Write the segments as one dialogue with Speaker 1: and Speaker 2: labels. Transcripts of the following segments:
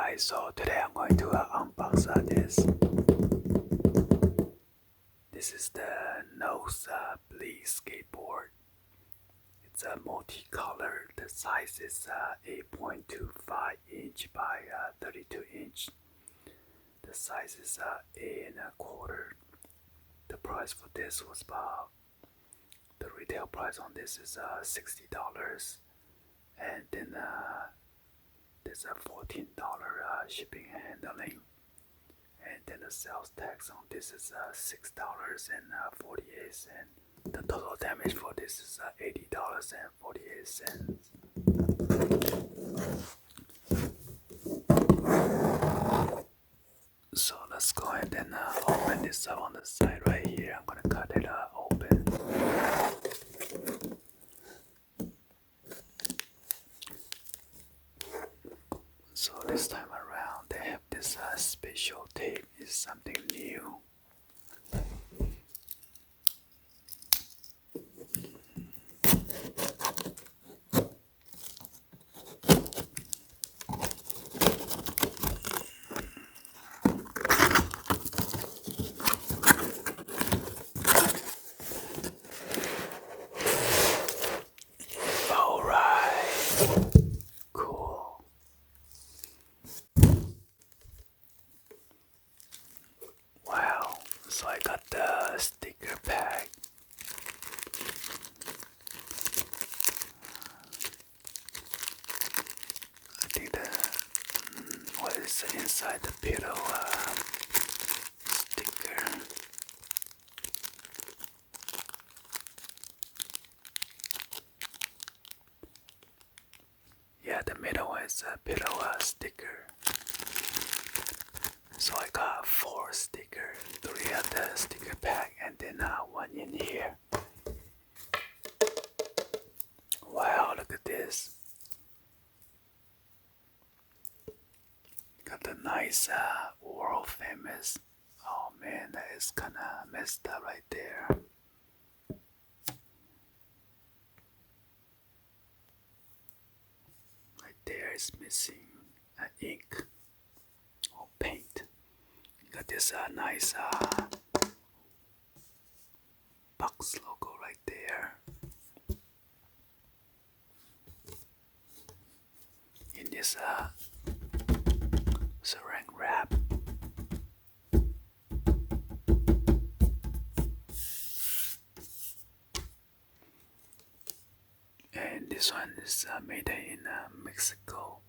Speaker 1: Alright, so today I'm going to unbox this. This is the nose bleed skateboard. It's a multicolored. The size is 8.25 inch by 32 inch. The size is 8.25. The price for this was the retail price on this is $60, and then there's a $14 shipping and handling, and then the sales tax on this is $6.48. The total damage for this is $80.48. So let's go ahead and open this up on the side right here. I'm gonna cut it open. So this time around they have this special tape. It's something new. So I got the sticker pack. I think what is inside the pillow sticker. Yeah, the middle one is a pillow sticker. So I got 4 stickers, 3 at the sticker pack, and then 1 in here. Wow, look at this. Got the nice world famous. Oh man, that is kinda messed up right there. Right there is missing ink or paint. Got this nice box logo right there. In this saran wrap. And this one is made in Mexico.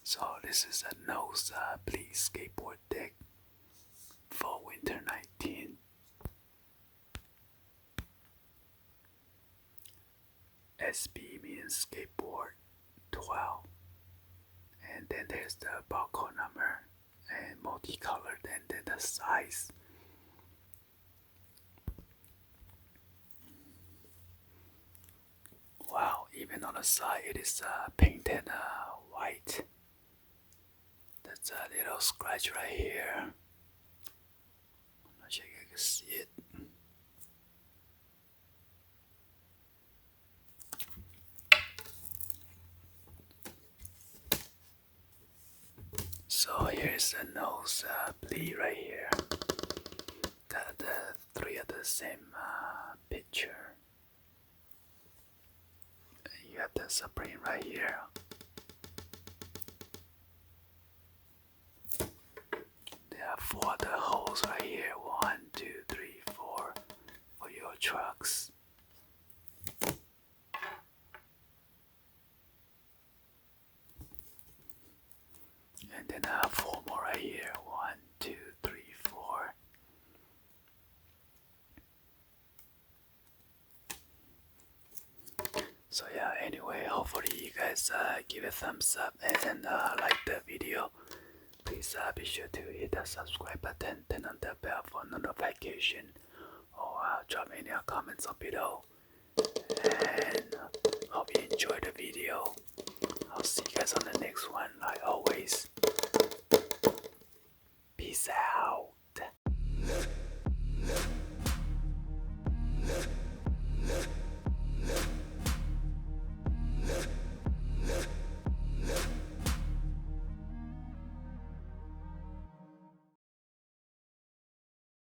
Speaker 1: So this is a nose bleed skateboard deck for winter 19. SB means skateboard 12. And then there's the barcode number and multicolored, and then the size. Wow, even on the side it is painted white. That's a little scratch right here. I'm not sure you can see it. So here's the nose bleed right here. Got the 3 of the same picture. And you have the Supreme right here. There are 4 other holes right here. 1, 2, 3, 4 for your trucks. And then 4 more right here. 1, 2, 3, 4. So yeah, anyway, hopefully you guys give a thumbs up and like the video. Please be sure to hit the subscribe button, turn on the bell for notification, or drop any comments on below. And hope you enjoyed the video. I'll see you guys on the next one, like always. Peace out.